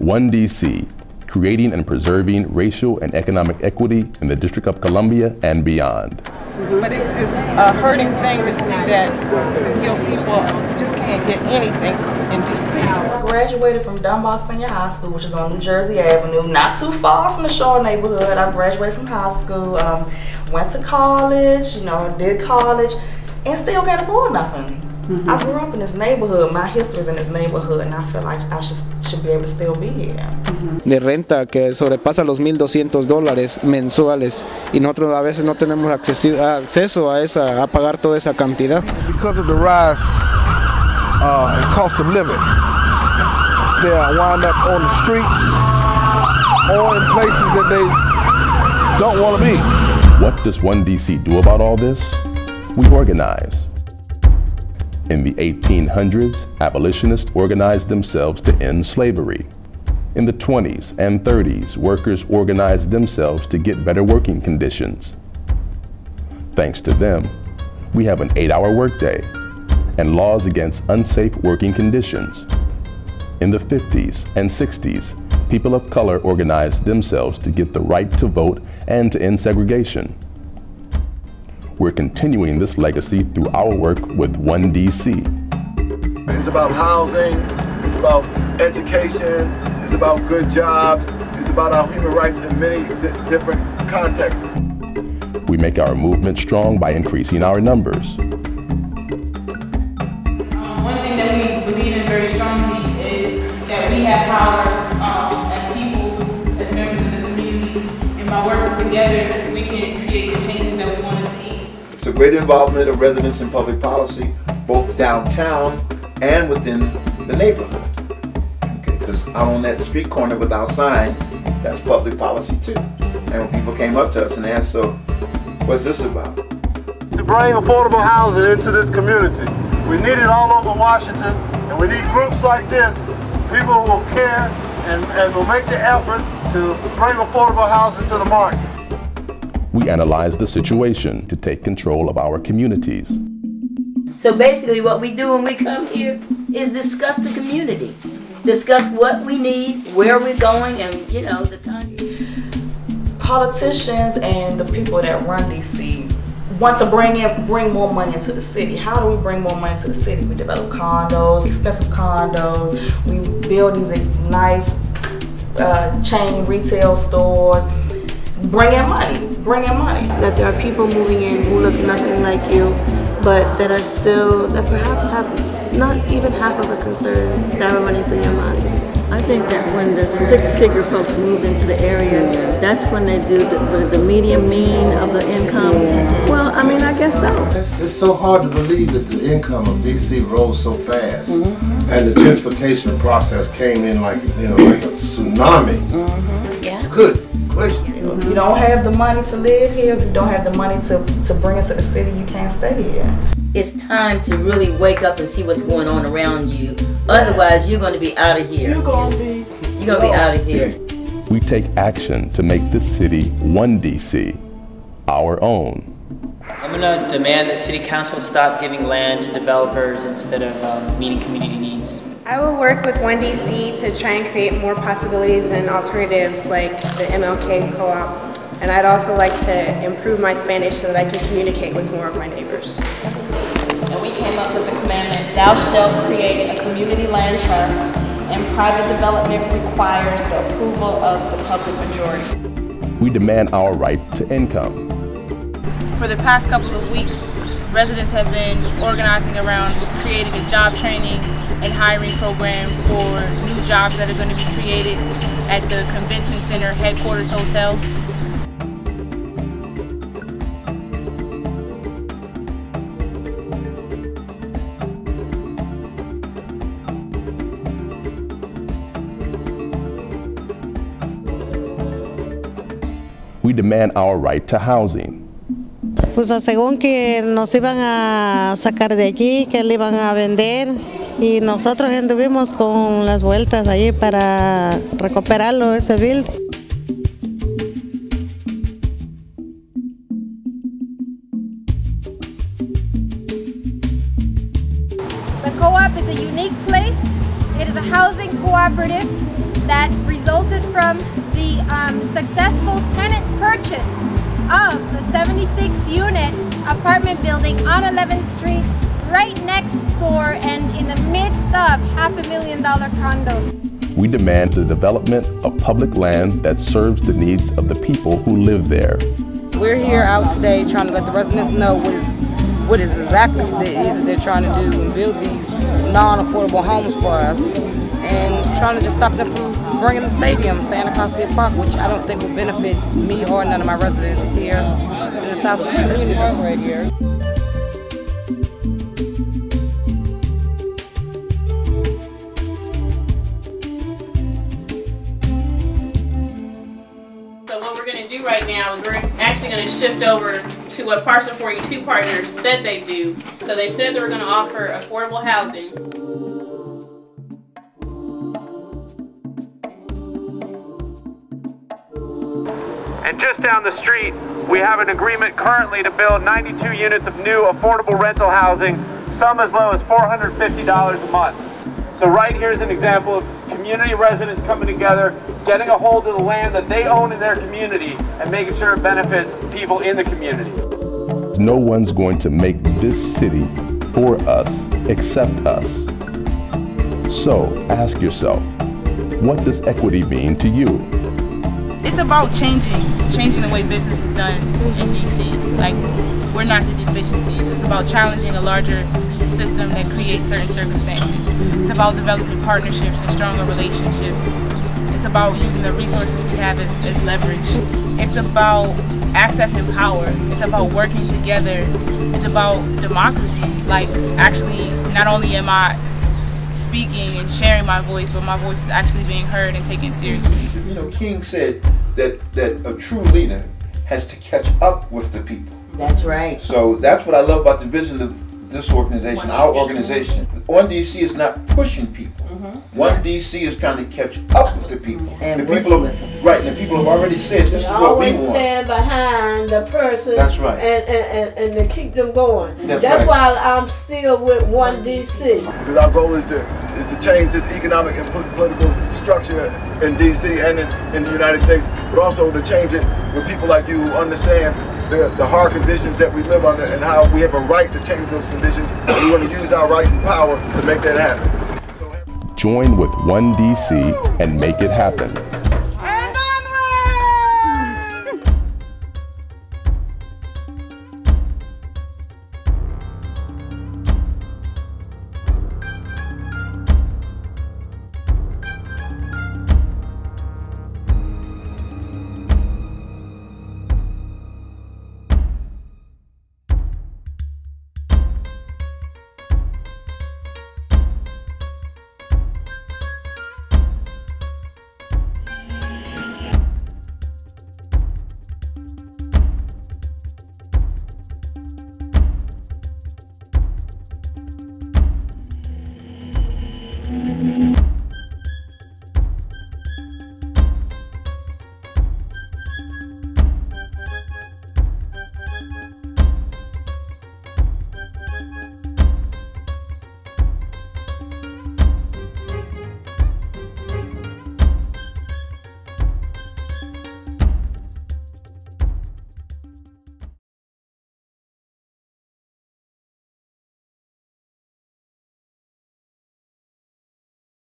One DC, creating and preserving racial and economic equity in the District of Columbia and beyond. But it's just a hurting thing to see that people just can't get anything in DC. I graduated from Dunbar Senior High School, which is on New Jersey Avenue, not too far from the Shaw neighborhood. I graduated from high school, went to college, did college, and still can't afford nothing. I grew up in this neighborhood, my history is in this neighborhood, and I feel like I should be able to still be here. De renta que sobrepasa los $1,200 mensuales y nosotros a veces no tenemos acceso a pagar toda esa cantidad. Because of the rise in cost of living, they wind up on the streets or in places that they don't want to be. What does One DC do about all this? We organize. In the 1800s, abolitionists organized themselves to end slavery. In the 20s and 30s, workers organized themselves to get better working conditions. Thanks to them, we have an 8-hour workday and laws against unsafe working conditions. In the 50s and 60s, people of color organized themselves to get the right to vote and to end segregation. We're continuing this legacy through our work with One DC. It's about housing, it's about education, it's about good jobs, it's about our human rights in many different contexts. We make our movement strong by increasing our numbers. One thing that we believe in very strongly is that we have power as people, as members of the community, and by working together, we can create the changes that we want to see. It's a great involvement of residents in public policy, both downtown and within the neighborhood. Okay, because out on that street corner without signs, that's public policy too. And when people came up to us and asked, so what's this about? To bring affordable housing into this community. We need it all over Washington, and we need groups like this, people who will care and will make the effort to bring affordable housing to the market. We analyze the situation to take control of our communities. So basically what we do when we come here is discuss the community. Discuss what we need, where we're going, and the time. Politicians and the people that run DC want to bring more money into the city. How do we bring more money to the city? We develop condos, expensive condos. We build these nice chain retail stores. Bring in money. That there are people moving in who look nothing like you, but that perhaps have not even half of the concerns that are running through your mind. I think that when the six-figure folks move into the area, that's when they do the median mean of the income. Well, I mean, I guess so. It's so hard to believe that the income of DC rose so fast, and the gentrification process came in like like a tsunami. Yeah. Good gracious. If you don't have the money to live here, if you don't have the money to bring it to the city, you can't stay here. It's time to really wake up and see what's going on around you. Otherwise, you're going to be out of here. You're going to be out of here. We take action to make this city One DC, our own. I'm going to demand that City Council stop giving land to developers instead of meeting community needs. I will work with One DC to try and create more possibilities and alternatives like the MLK Co-op. And I'd also like to improve my Spanish so that I can communicate with more of my neighbors. And we came up with the commandment, thou shalt create a community land trust, and private development requires the approval of the public majority. We demand our right to income. For the past couple of weeks, residents have been organizing around creating a job training and hiring program for new jobs that are going to be created at the Convention Center Headquarters Hotel. We demand our right to housing. Pues según que nos iban a sacar de aquí, que le iban a vender, y nosotros anduvimos con las vueltas allí para recuperarlo, ese bill. The co-op is a unique place. It is a housing cooperative that resulted from the successful tenant purchase of the 76-unit apartment building on 11th Street, right next door and in the midst of $500,000 condos. We demand the development of public land that serves the needs of the people who live there. We're here out today trying to let the residents know what is exactly it is that they're trying to do and build these non-affordable homes for us, and trying to just stop them from bringing the stadium to Anacostia Park, which I don't think will benefit me or none of my residents here in the Southeast community. Right here. Right now is we're actually going to shift over to what Parcel 42 Partners said they do. So they said they were going to offer affordable housing. And just down the street, we have an agreement currently to build 92 units of new affordable rental housing, some as low as $450 a month. So right here is an example of community residents coming together, getting a hold of the land that they own in their community and making sure it benefits people in the community. No one's going to make this city for us except us. So ask yourself, what does equity mean to you? It's about changing the way business is done in DC. Like, we're not the deficiencies. It's about challenging a larger system that creates certain circumstances. It's about developing partnerships and stronger relationships. It's about using the resources we have as leverage. It's about access and power. It's about working together. It's about democracy. Like, actually, not only am I speaking and sharing my voice, but my voice is actually being heard and taken seriously. You know, King said that a true leader has to catch up with the people. That's right. So that's what I love about the vision of this organization, our organization. One DC is not pushing people. One DC is trying to catch up with the people. And the people have, right, and the people have already said this is what we want. Always stand behind the person. That's right. And to keep them going. That's right. why I'm still with One DC. Because our goal is to change this economic and political structure in DC and in the United States, but also to change it with people like you who understand the hard conditions that we live under and how we have a right to change those conditions. And we want to use our right and power to make that happen. Join with One DC and make it happen.